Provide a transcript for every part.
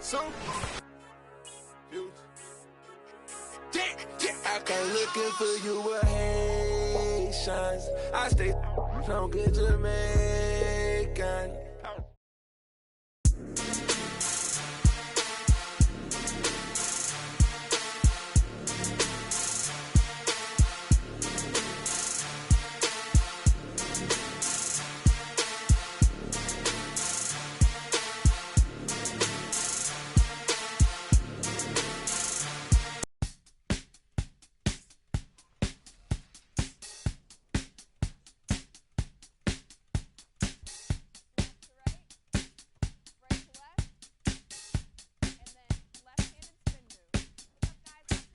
So, I come looking for you with Haitians. I stay from good Jamaican.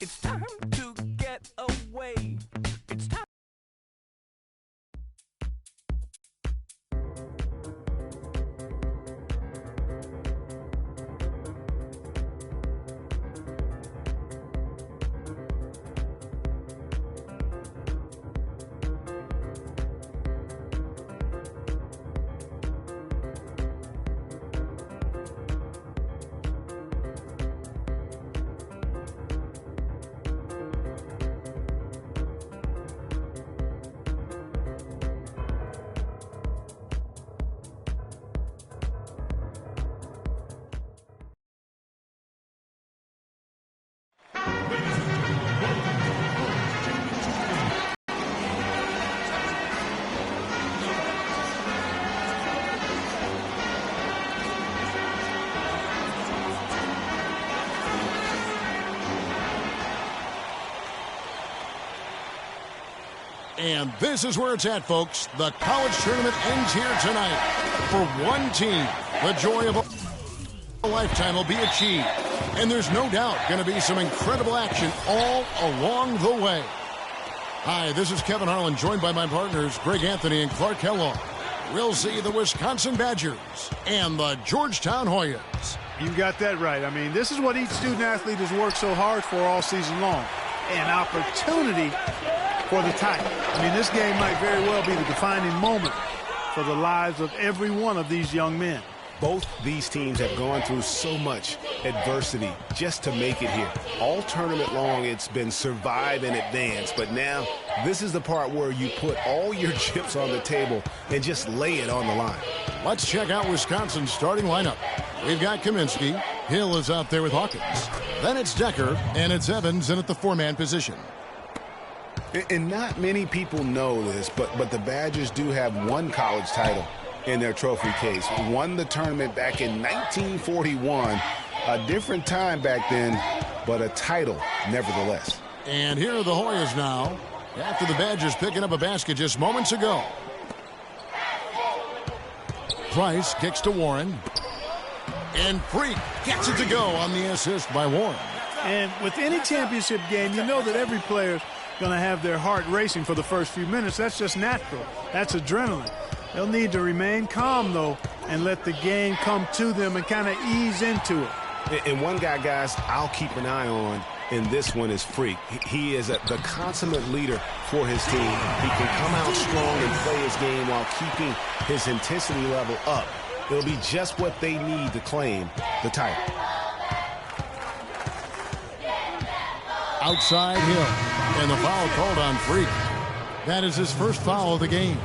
It's time to get away. It's time. And this is where it's at, folks. The college tournament ends here tonight. For one team, the joy of a lifetime will be achieved. And there's no doubt going to be some incredible action all along the way. Hi, this is Kevin Harlan, joined by my partners, Greg Anthony and Clark Kellogg. We'll see the Wisconsin Badgers and the Georgetown Hoyas. You got that right. I mean, this is what each student-athlete has worked so hard for all season long. An opportunity for the title. I mean, this game might very well be the defining moment for the lives of every one of these young men. Both these teams have gone through so much adversity just to make it here. All tournament long, it's been survive and advance. But now, this is the part where you put all your chips on the table and just lay it on the line. Let's check out Wisconsin's starting lineup. We've got Kaminsky. Hill is out there with Hawkins. Then it's Decker, and it's Evans in at the four-man position. And not many people know this, but the Badgers do have one college title in their trophy case. Won the tournament back in 1941. A different time back then, but a title nevertheless. And here are the Hoyas now, after the Badgers picking up a basket just moments ago. Price kicks to Warren. And Freak gets it to go on the assist by Warren. And with any championship game, you know that every player's going to have their heart racing for the first few minutes. That's just natural. That's adrenaline. They'll need to remain calm, though, and let the game come to them and kind of ease into it. And one guy, guys, I'll keep an eye on in this one is Freak. He is the consummate leader for his team. He can come out strong and play his game while keeping his intensity level up. It'll be just what they need to claim the title. Outside Hill, and the foul called on Freak. That is his first foul of the game.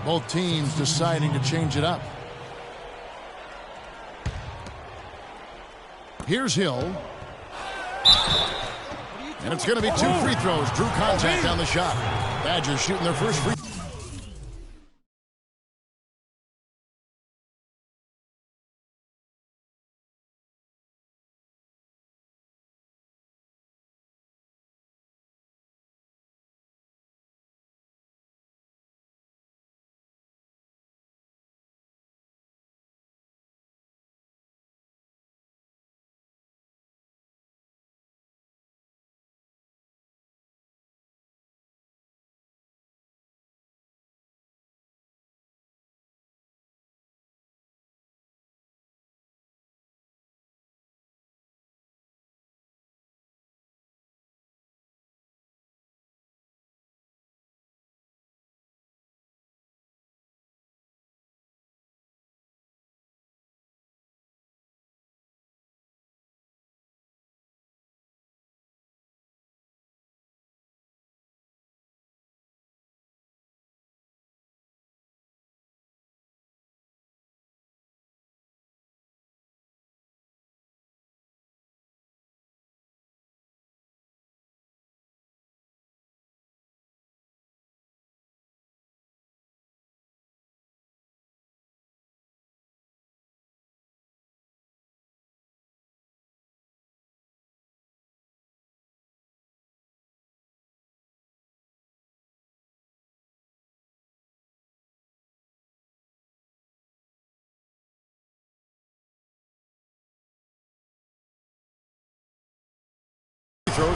Both teams deciding to change it up. Here's Hill. And it's going to be two free throws. Drew contact on the shot. Badgers shooting their first free throw.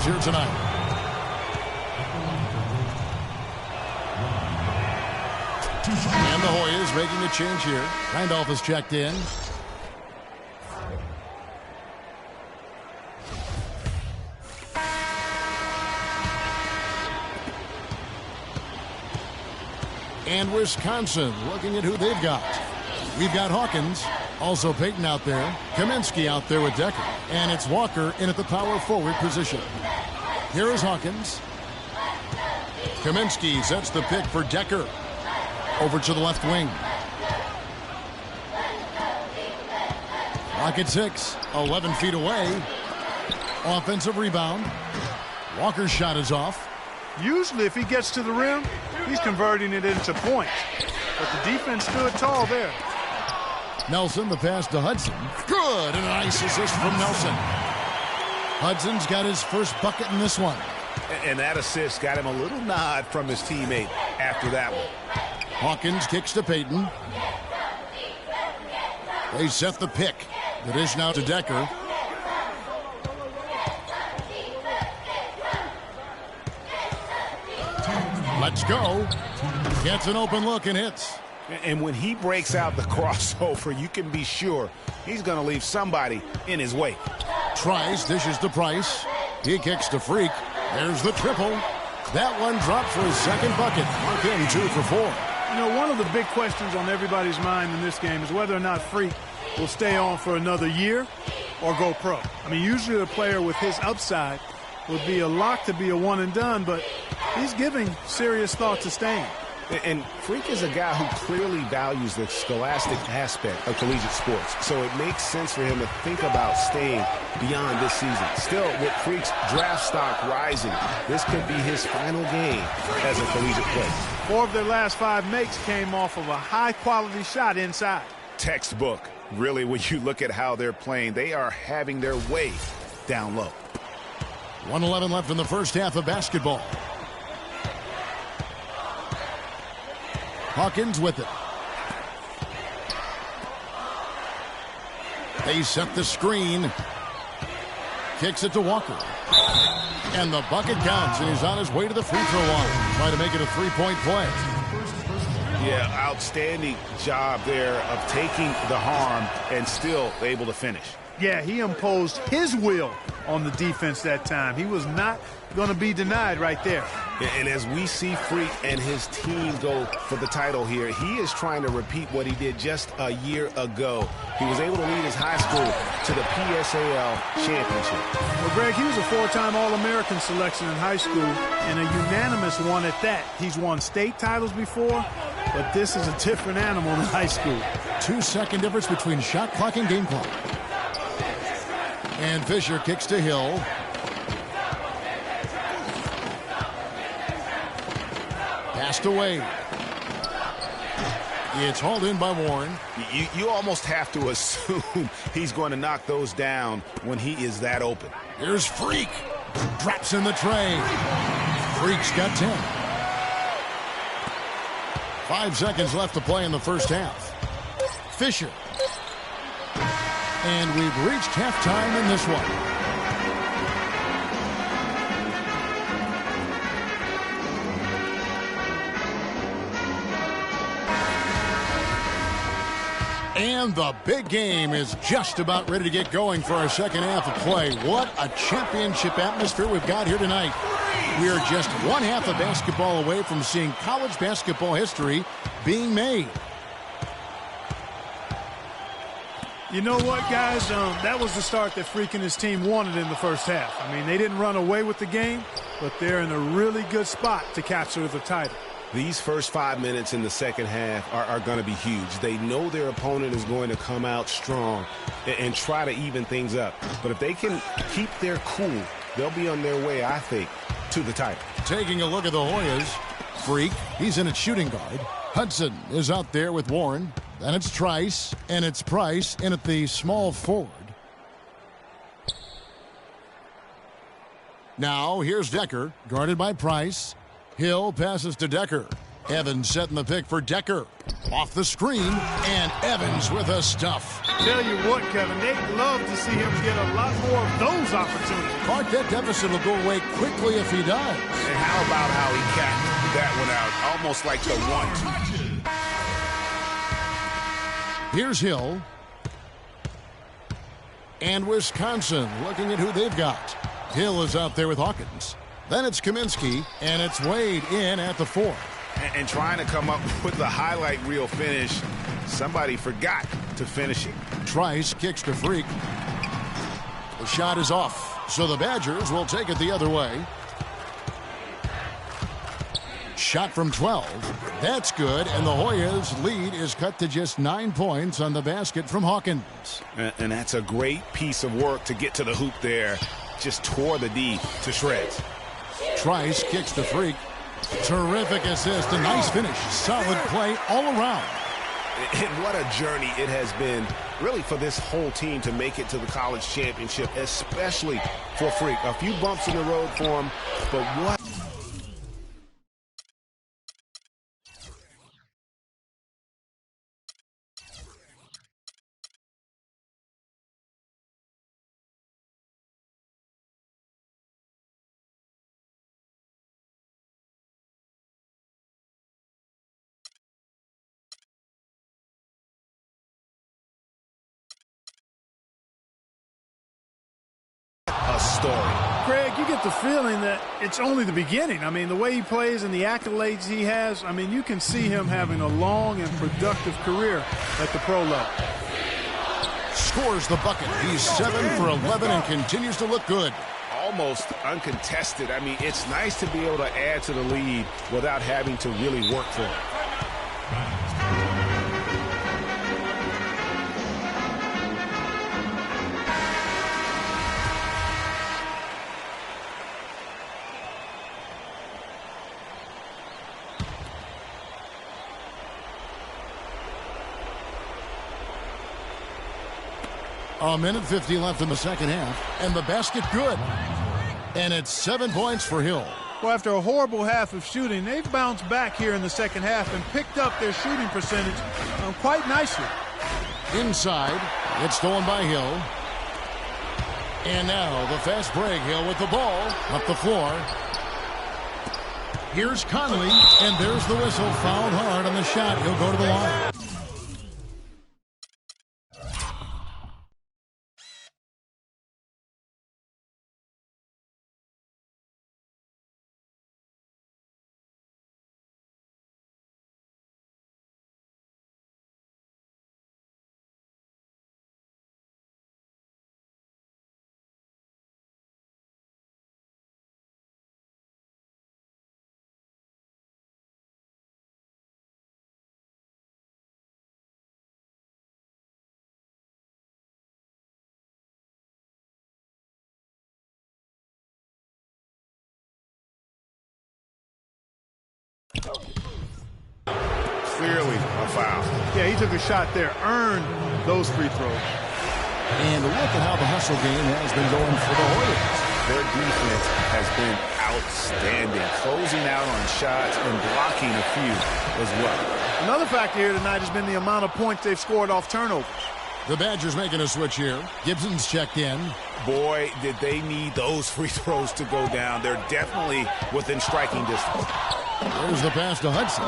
here tonight. And the Hoyas making a change here. Randolph is checked in. And Wisconsin looking at who they've got. We've got Hawkins, also Peyton out there, Kaminsky out there with Decker, and it's Walker in at the power forward position. Here is Hawkins. Kaminsky sets the pick for Decker. Over to the left wing. Clock at 6, 11 feet away. Offensive rebound. Walker's shot is off. Usually if he gets to the rim, he's converting it into points. But the defense stood tall there. Nelson, the pass to Hudson. Good, and a nice assist from Nelson. Hudson's got his first bucket in this one. And that assist got him a little nod from his teammate after that one. Hawkins kicks to Peyton. They set the pick. The dish now to Decker. Let's go. Gets an open look and hits. And when he breaks out the crossover, you can be sure he's going to leave somebody in his wake. Tries, dishes to Price. He kicks to Freak. There's the triple. That one dropped for his second bucket. Mark him 2 for 4. You know, one of the big questions on everybody's mind in this game is whether or not Freak will stay on for another year or go pro. I mean, usually a player with his upside would be a lock to be a one and done, but he's giving serious thought to staying. And Freak is a guy who clearly values the scholastic aspect of collegiate sports, so it makes sense for him to think about staying beyond this season. Still, with Freak's draft stock rising, this could be his final game as a collegiate player. 4 of their last 5 makes came off of a high-quality shot inside. Textbook. Really, when you look at how they're playing, they are having their way down low. 1:11 left in the first half of basketball. Hawkins with it. They set the screen. Kicks it to Walker. And the bucket counts, and he's on his way to the free throw line. Trying to make it a 3-point play. Yeah, outstanding job there of taking the harm and still able to finish. Yeah, he imposed his will on the defense that time. He was not going to be denied right there. And as we see Freak and his team go for the title here, he is trying to repeat what he did just a year ago. He was able to lead his high school to the PSAL championship. Well, Greg, he was a 4-time All-American selection in high school and a unanimous one at that. He's won state titles before, but this is a different animal than high school. 2-second difference between shot clock and game clock. And Fisher kicks to Hill. Passed away. It's hauled in by Warren. You almost have to assume he's going to knock those down when he is that open. Here's Freak. Drops in the tray. Freak's got 10. 5 seconds left to play in the first half. Fisher. And we've reached halftime in this one. And the big game is just about ready to get going for our second half of play. What a championship atmosphere we've got here tonight. We are just one half of basketball away from seeing college basketball history being made. You know what, guys? That was the start that Freak and his team wanted in the first half. I mean, they didn't run away with the game, but they're in a really good spot to capture the title. These first 5 minutes in the second half are going to be huge. They know their opponent is going to come out strong and try to even things up. But if they can keep their cool, they'll be on their way, I think, to the title. Taking a look at the Hoyas. Freak, he's in at shooting guard. Hudson is out there with Warren. Then it's Trice, and it's Price in at the small forward. Now, here's Decker, guarded by Price. Hill passes to Decker. Evans setting the pick for Decker. Off the screen, and Evans with a stuff. Tell you what, Kevin, they'd love to see him get a lot more of those opportunities. Clark, that deficit will go away quickly if he does. And how about how he capped that one out, almost like the 1-2. Here's Hill. And Wisconsin looking at who they've got. Hill is out there with Hawkins. Then it's Kaminsky, and it's Wade in at the 4. And trying to come up with the highlight reel finish, somebody forgot to finish it. Trice kicks to Freak. The shot is off, so the Badgers will take it the other way. Shot from 12. That's good, and the Hoyas' lead is cut to just 9 points on the basket from Hawkins. And that's a great piece of work to get to the hoop there. Just tore the D to shreds. Trice kicks to Freak. Terrific assist, a nice finish. Solid play all around. And what a journey it has been, really, for this whole team to make it to the college championship, especially for Freak. A few bumps in the road for him, but what? A story. Craig, you get the feeling that it's only the beginning. I mean, the way he plays and the accolades he has, I mean, you can see him having a long and productive career at the pro level. Scores the bucket. He's 7 for 11 and continues to look good. Almost uncontested. I mean, it's nice to be able to add to the lead without having to really work for it. A minute 50 left in the second half, and the basket good. And it's 7 points for Hill. Well, after a horrible half of shooting, they've bounced back here in the second half and picked up their shooting percentage quite nicely. Inside, it's stolen by Hill. And now the fast break. Hill with the ball up the floor. Here's Conley, and there's the whistle. Fouled hard on the shot. He'll go to the line. Clearly a foul. Yeah, he took a shot there, earned those free throws. And look at how the hustle game has been going for the Hoyas. Their defense has been outstanding, closing out on shots and blocking a few as well. Another factor here tonight has been the amount of points they've scored off turnovers. The Badgers making a switch here. Gibson's checked in. Boy, did they need those free throws to go down. They're definitely within striking distance. There's the pass to Hudson.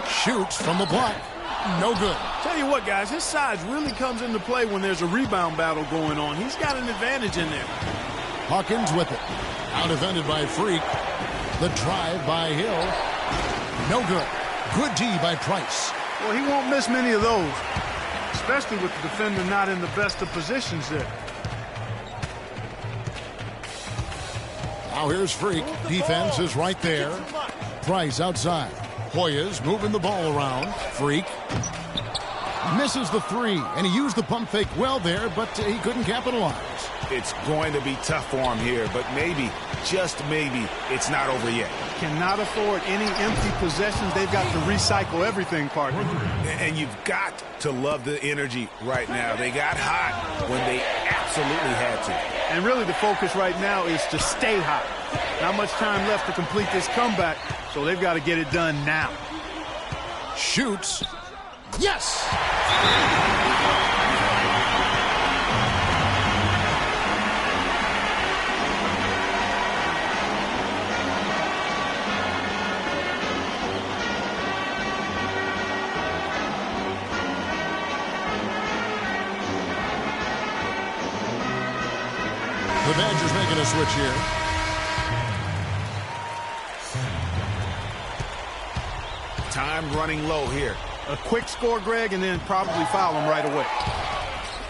Shoots from the block. No good. Tell you what, guys, his size really comes into play when there's a rebound battle going on. He's got an advantage in there. Hawkins with it. Out defended by Freak. The drive by Hill. No good. Good D by Price. Well, he won't miss many of those, especially with the defender not in the best of positions there. Now here's Freak. Defense is right there. Price outside. Hoyas moving the ball around. Freak misses the three, and he used the pump fake well there, but he couldn't capitalize. It's going to be tough for him here, but maybe, just maybe, it's not over yet. Cannot afford any empty possessions. They've got to recycle everything, partner. And you've got to love the energy right now. They got hot when they absolutely had to. And really the focus right now is to stay hot. Not much time left to complete this comeback, so they've got to get it done now. Shoots. Yes! The Badgers making a switch here. Time running low here. A quick score, Greg, and then probably foul him right away.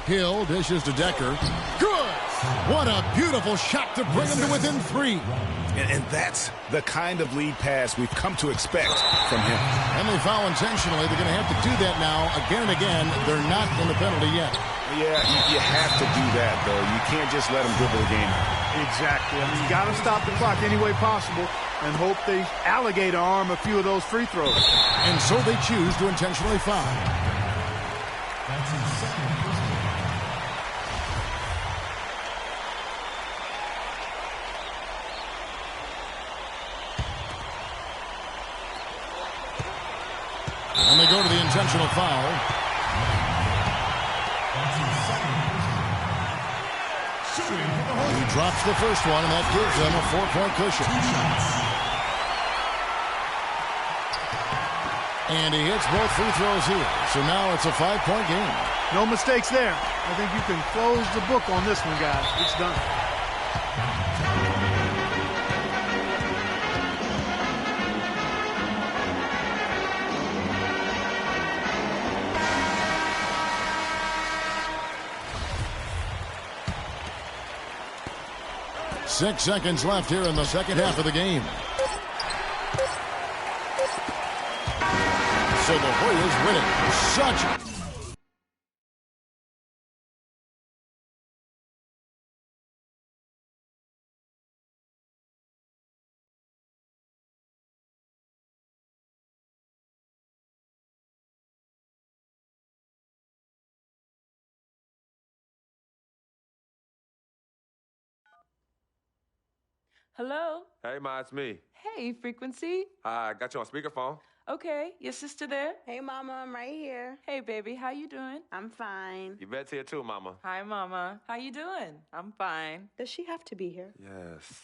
Hill dishes to Decker. Good! What a beautiful shot to bring him to within 3. And that's the kind of lead pass we've come to expect from him. And they foul intentionally. They're going to have to do that now again and again. They're not in the penalty yet. Yeah, you have to do that, though. You can't just let them dribble the game. Exactly. I mean, you got to stop the clock any way possible and hope they alligator arm a few of those free throws. And so they choose to intentionally foul. And they go to the intentional foul. He drops the first one, and that gives them a 4-point cushion. And he hits both free throws here. So now it's a 5-point game. No mistakes there. I think you can close the book on this one, guys. It's done. Six seconds left here in the second half of the game. So the Warriors win it. Such Hello? Hey, Ma, it's me. Hey, Frequency. Hi, I got you on speakerphone. Okay, your sister there? Hey, Mama, I'm right here. Hey, baby, how you doing? I'm fine. Yvette's here too, Mama. Hi, Mama. How you doing? I'm fine. Does she have to be here? Yes.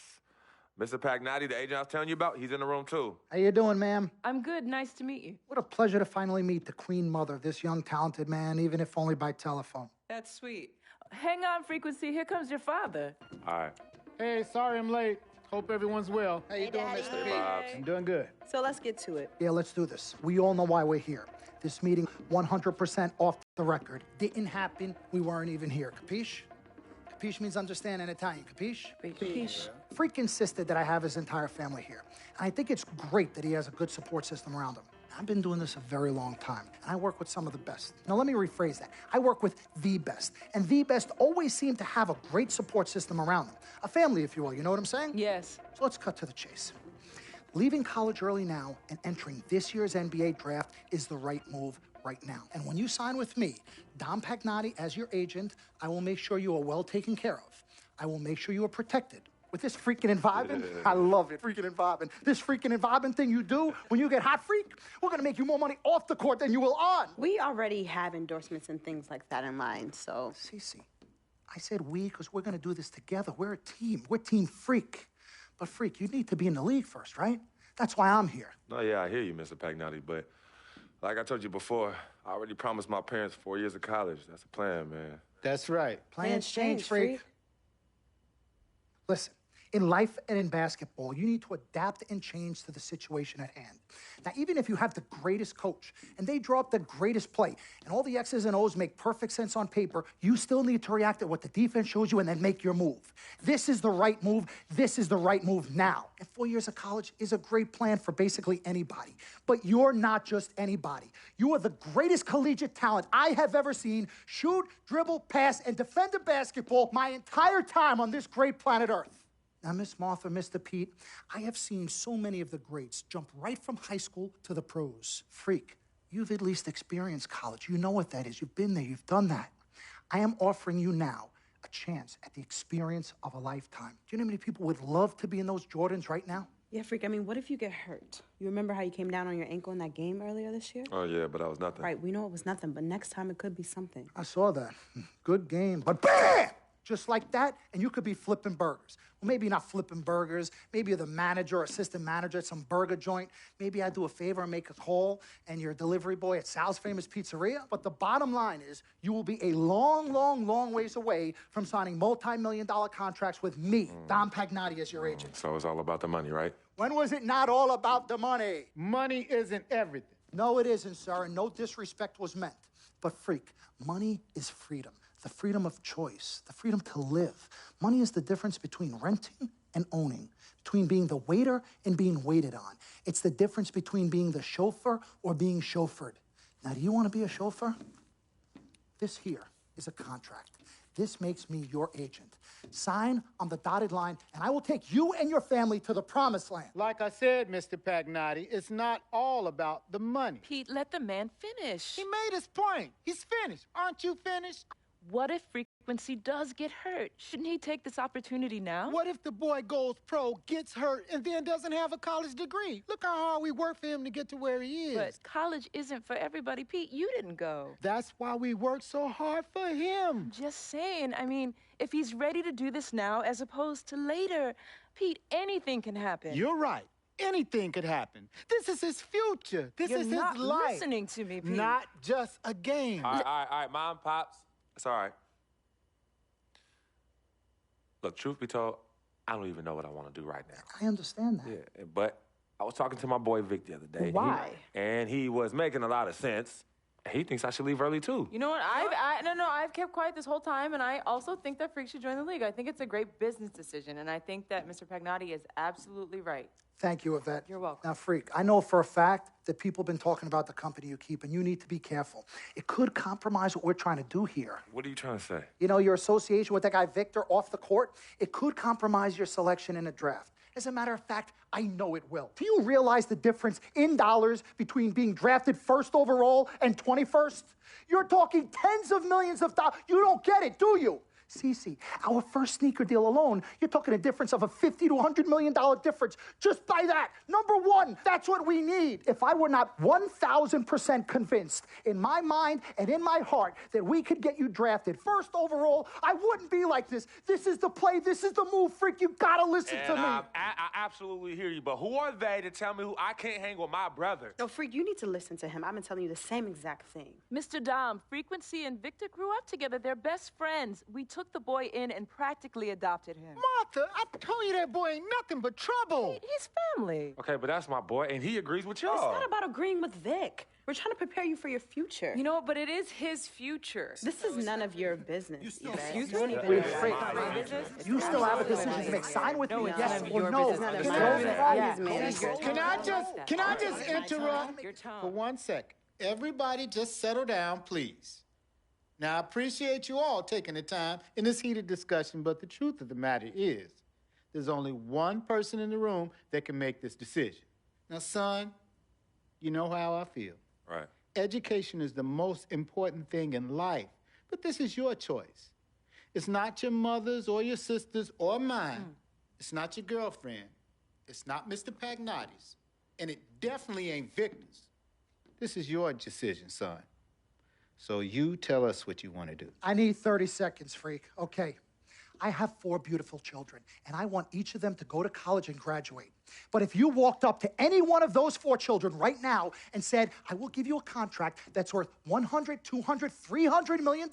Mr. Pagnotti, the agent I was telling you about, he's in the room too. How you doing, ma'am? I'm good. Nice to meet you. What a pleasure to finally meet the Queen Mother, this young, talented man, even if only by telephone. That's sweet. Hang on, Frequency. Here comes your father. All right. Hey, sorry I'm late. Hope everyone's well. How you doing, Daddy. Mr. Hey, P? Bobs. I'm doing good. So let's get to it. Yeah, let's do this. We all know why we're here. This meeting, 100% off the record. Didn't happen. We weren't even here. Capiche? Capiche means understand in Italian. Capiche? Capiche. Freak insisted that I have his entire family here. And I think it's great that he has a good support system around him. I've been doing this a very long time, and I work with some of the best. Now, let me rephrase that. I work with the best, and the best always seem to have a great support system around them. A family, if you will, you know what I'm saying? Yes. So let's cut to the chase. Leaving college early now and entering this year's NBA draft is the right move right now. And when you sign with me, Dom Pagnotti, as your agent, I will make sure you are well taken care of. I will make sure you are protected. With this freaking and vibing, I love it, freaking and vibing. This freaking and vibing thing you do when you get hot freak, we're gonna make you more money off the court than you will on. We already have endorsements and things like that in line, so. Cece, I said we because we're gonna do this together. We're a team. We're Team Freak. But Freak, you need to be in the league first, right? That's why I'm here. No, yeah, I hear you, Mr. Pagnotti, but like I told you before, I already promised my parents 4 years of college. That's the plan, man. That's right. Plans change, Freak. Listen. In life and in basketball, you need to adapt and change to the situation at hand. Now, even if you have the greatest coach and they draw up the greatest play and all the X's and O's make perfect sense on paper, you still need to react to what the defense shows you and then make your move. This is the right move. This is the right move now. And 4 years of college is a great plan for basically anybody. But you're not just anybody. You are the greatest collegiate talent I have ever seen shoot, dribble, pass, and defend a basketball my entire time on this great planet Earth. Now, Miss Martha, Mr. Pete, I have seen so many of the greats jump right from high school to the pros. Freak, you've at least experienced college. You know what that is. You've been there. You've done that. I am offering you now a chance at the experience of a lifetime. Do you know how many people would love to be in those Jordans right now? Yeah, Freak, I mean, what if you get hurt? You remember how you came down on your ankle in that game earlier this year? Oh, yeah, but that was nothing. Right, we know it was nothing, but next time it could be something. I saw that. Good game, but BAM! Just like that, and you could be flipping burgers. Well, maybe not flipping burgers. Maybe you're the manager or assistant manager at some burger joint. Maybe I do a favor and make a call, and you're a delivery boy at Sal's Famous Pizzeria. But the bottom line is, you will be a long, long, long ways away from signing multi-million-dollar contracts with me, Dom Pagnotti, as your agent. So it's all about the money, right? When was it not all about the money? Money isn't everything. No, it isn't, sir, and no disrespect was meant. But, Freak, money is freedom. The freedom of choice, the freedom to live. Money is the difference between renting and owning, between being the waiter and being waited on. It's the difference between being the chauffeur or being chauffeured. Now, do you want to be a chauffeur? This here is a contract. This makes me your agent. Sign on the dotted line, and I will take you and your family to the promised land. Like I said, Mr. Pagnotti, it's not all about the money. Pete, let the man finish. He made his point. He's finished. Aren't you finished? What if Frequency does get hurt? Shouldn't he take this opportunity now? What if the boy goes pro, gets hurt, and then doesn't have a college degree? Look how hard we work for him to get to where he is. But college isn't for everybody. Pete, you didn't go. That's why we work so hard for him. Just saying. I mean, if he's ready to do this now as opposed to later, Pete, anything can happen. You're right. Anything could happen. This is his future. This is his life. You're not listening to me, Pete. Not just a game. All right, Mom, Pops. It's all right. Look, truth be told, I don't even know what I want to do right now. I understand that. Yeah, but I was talking to my boy Vic the other day. Why? And he was making a lot of sense. He thinks I should leave early, too. You know what? I've kept quiet this whole time, and I also think that Freak should join the league. I think it's a great business decision, and I think that Mr. Pagnotti is absolutely right. Thank you, Yvette. You're welcome. Now, Freak, I know for a fact that people have been talking about the company you keep, and you need to be careful. It could compromise what we're trying to do here. What are you trying to say? You know, your association with that guy Victor off the court, it could compromise your selection in a draft. As a matter of fact, I know it will. Do you realize the difference in dollars between being drafted first overall and 21st? You're talking tens of millions of dollars. You don't get it, do you? Cece, our first sneaker deal alone, you're talking a difference of a $50 to $100 million difference just by that. Number one, that's what we need. If I were not 1,000% convinced in my mind and in my heart that we could get you drafted first overall, I wouldn't be like this. This is the play. This is the move, Freak. You gotta listen to me. I absolutely hear you, but who are they to tell me who I can't hang with my brother? No, Freak, you need to listen to him. I've been telling you the same exact thing. Mr. Dom, Frequency and Victor grew up together. They're best friends. We took the boy in and practically adopted him. Martha, I told you that boy ain't nothing but trouble. He's family. Okay, but that's my boy, and he agrees with y'all. It's not about agreeing with Vic. We're trying to prepare you for your future. You know, but it is his future. This is none of your business. You still You still have a decision to make. Sign with me, yes or no. Can I just interrupt for 1 second? Everybody just settle down, please. Now, I appreciate you all taking the time in this heated discussion, but the truth of the matter is, there's only one person in the room that can make this decision. Now, son, you know how I feel. Right. Education is the most important thing in life, but this is your choice. It's not your mother's or your sister's or mine. It's not your girlfriend. It's not Mr. Pagnotti's. And it definitely ain't Victor's. This is your decision, son. So you tell us what you want to do. I need 30 seconds, Freak. Okay. I have 4 beautiful children, and I want each of them to go to college and graduate. But if you walked up to any one of those 4 children right now and said, I will give you a contract that's worth $100, $200, $300 million,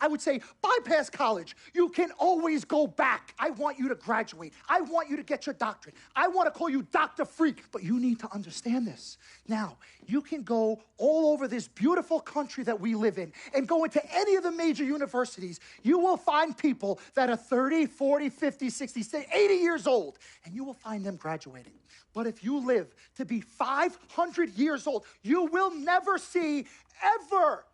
I would say, bypass college. You can always go back. I want you to graduate. I want you to get your doctorate. I want to call you Dr. Freak, but you need to understand this. Now, you can go all over this beautiful country that we live in and go into any of the major universities. You will find people that are 30, 40, 50, 60, 80 years old, and you will find them graduating. But if you live to be 500 years old, you will never see ever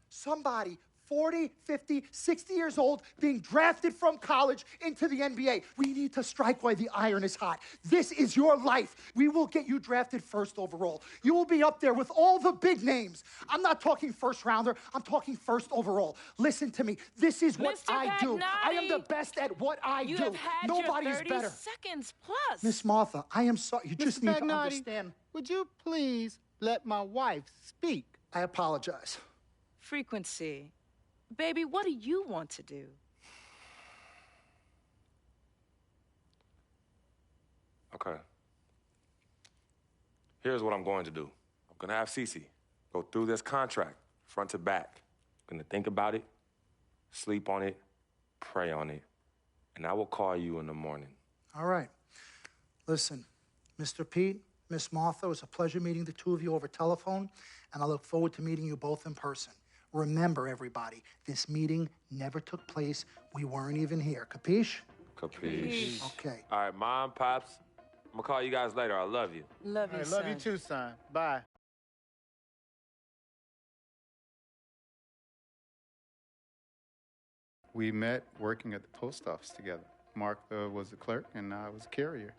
somebody 40, 50, 60 years old being drafted from college into the NBA. We need to strike while the iron is hot. This is your life. We will get you drafted first overall. You will be up there with all the big names. I'm not talking first rounder. I'm talking first overall. Listen to me. This is what Mr. I do. Pagnotti, I am the best at what I do. You have had Nobody your is 30 better. seconds plus. Miss Martha, I am sorry. You just Mr. need to Pagnotti, understand. would you please let my wife speak? I apologize. Frequency. Baby, what do you want to do? Okay. Here's what I'm going to do. I'm going to have Cece go through this contract, front to back. I'm going to think about it, sleep on it, pray on it, and I will call you in the morning. All right. Listen, Mr. Pete, Miss Martha, it was a pleasure meeting the two of you over telephone, and I look forward to meeting you both in person. Remember, everybody, this meeting never took place. We weren't even here. Capiche? Capiche. Okay. All right, Mom, Pops, I'm going to call you guys later. I love you. Love you, I son. love you too, son. Bye. We met working at the post office together. Martha was the clerk, and I was a carrier.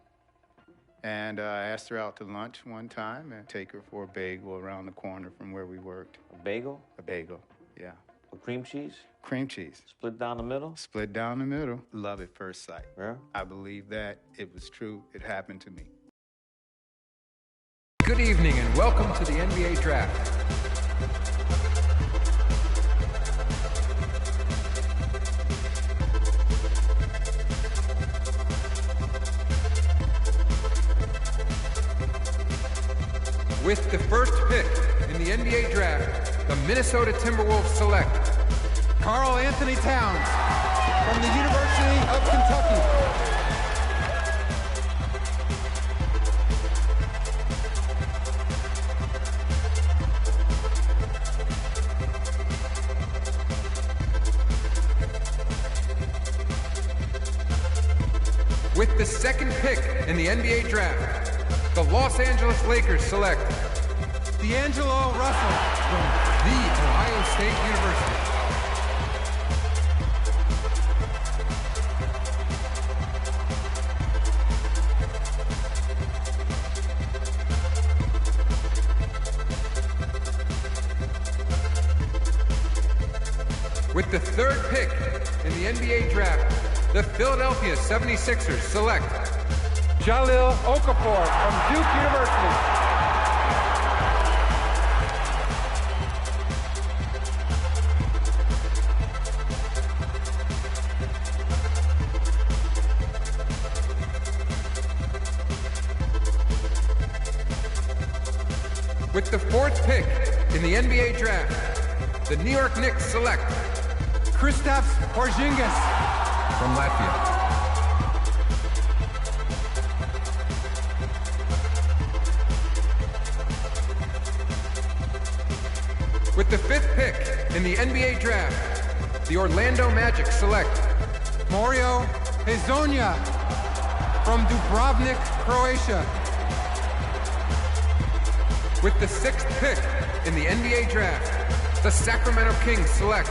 And I asked her out to lunch one time and take her for a bagel around the corner from where we worked. A bagel? A bagel, yeah. With cream cheese? Cream cheese. Split down the middle? Split down the middle. Love at first sight. Yeah? I believe that. It was true. It happened to me. Good evening and welcome to the NBA Draft. With the first pick in the NBA Draft, the Minnesota Timberwolves select Karl Anthony Towns from the University of Kentucky. With the second pick in the NBA Draft, the Los Angeles Lakers select D'Angelo Russell from the Ohio State University. With the third pick in the NBA Draft, the Philadelphia 76ers select Jahlil Okafor from Duke University. With the fourth pick in the NBA Draft, the New York Knicks select Kristaps Porzingis from Latvia. With the fifth pick in the NBA Draft, the Orlando Magic select Mario Hezonja from Dubrovnik, Croatia. With the sixth pick in the NBA Draft, the Sacramento Kings select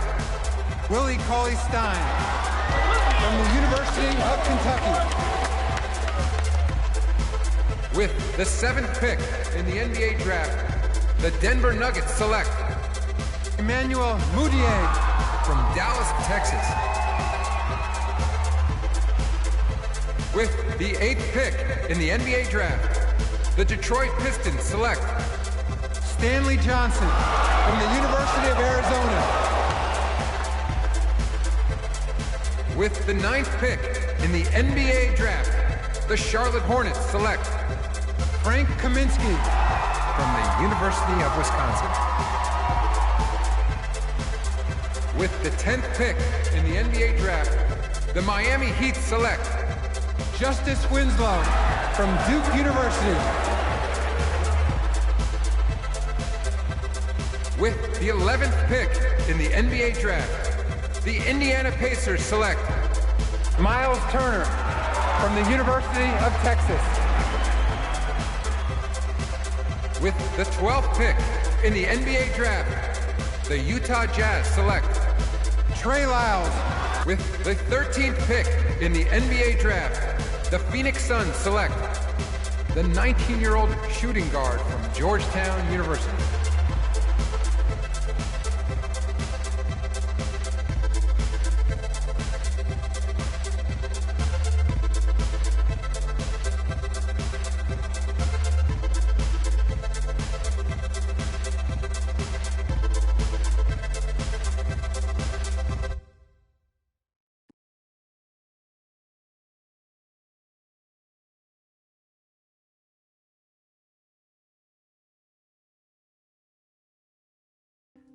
Willie Cauley-Stein from the University of Kentucky. With the seventh pick in the NBA Draft, the Denver Nuggets select Emmanuel Mudiay from Dallas, Texas. With the eighth pick in the NBA Draft, the Detroit Pistons select Stanley Johnson from the University of Arizona. With the ninth pick in the NBA Draft, the Charlotte Hornets select Frank Kaminsky from the University of Wisconsin. With the 10th pick in the NBA Draft, the Miami Heat select Justice Winslow from Duke University. With the 11th pick in the NBA Draft, the Indiana Pacers select Miles Turner from the University of Texas. With the 12th pick in the NBA Draft, the Utah Jazz select Trey Lyles. With the 13th pick in the NBA draft, the Phoenix Suns select the 19-year-old shooting guard from Georgetown University.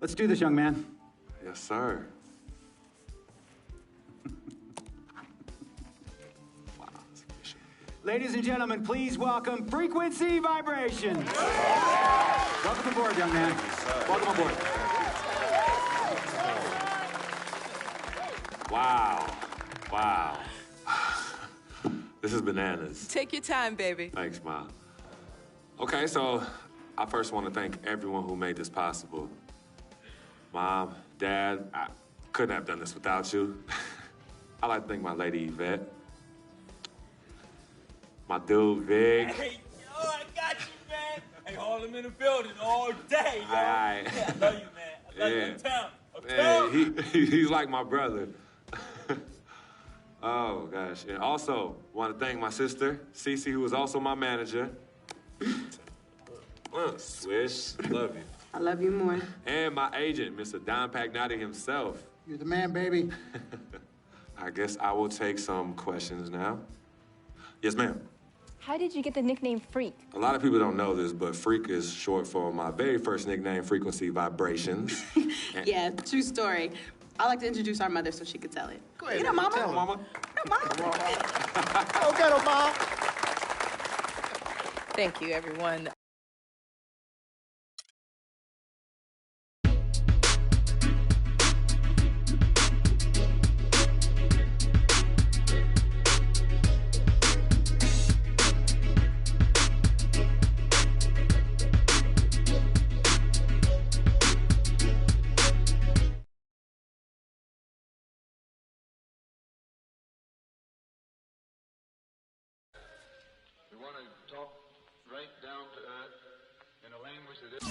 Let's do this, young man. Yes, sir. Ladies and gentlemen, please welcome Frequency Vibrations. Welcome aboard, young man. Welcome aboard. Wow. Wow. This is bananas. Take your time, baby. Thanks, Mom. Okay, so I first want to thank everyone who made this possible. Mom, Dad, I couldn't have done this without you. I'd like to thank my lady, Yvette. My dude, Vic. Hey, yo, I got you, man. Hey, Harlem in the building all day, yo. Aye. Yeah, I love you, man. I love you in town. He's like my brother. Oh, gosh. And also, want to thank my sister, Cece, who was also my manager. Swish, love you. I love you more. And my agent, Mr. Don Pagnotti himself. You're the man, baby. I guess I will take some questions now. Yes, ma'am. How did you get the nickname Freak? A lot of people don't know this, but Freak is short for my very first nickname, Frequency Vibrations. Yeah, true story. I like to introduce our mother so she could tell it. Go ahead. You know, Mama. Tell her, Mama. No, Mama. Go get her, Mom. Thank you, everyone. We want to talk right down to earth in a language that is...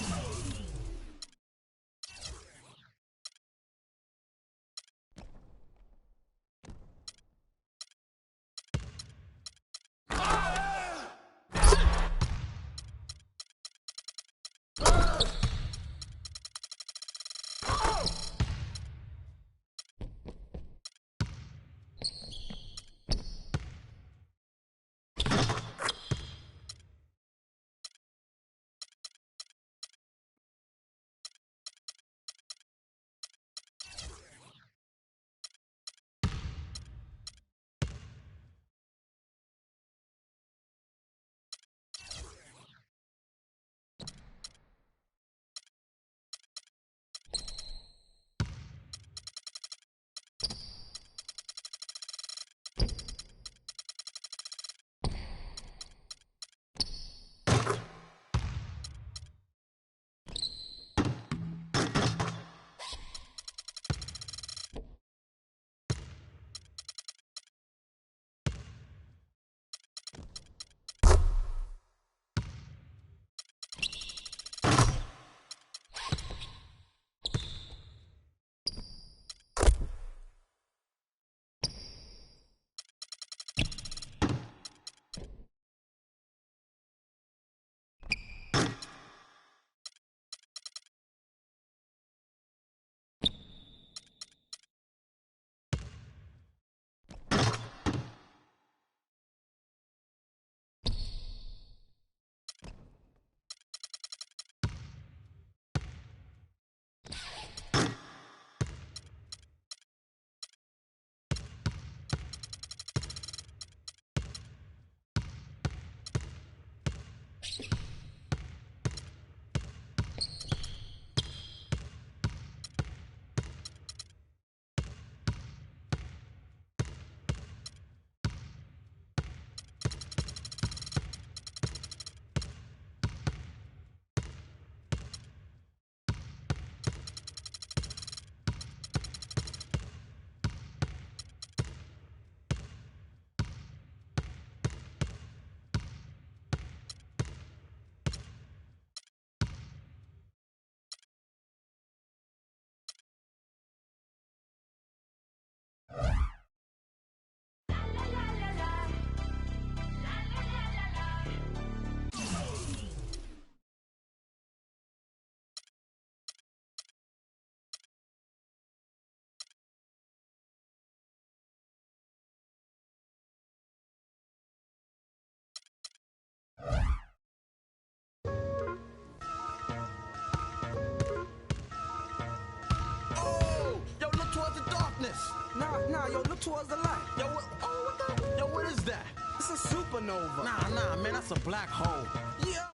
Nah, yo, look towards the light. Yo, what the? Yo, what is that? It's a supernova. Nah, man, that's a black hole. Yeah.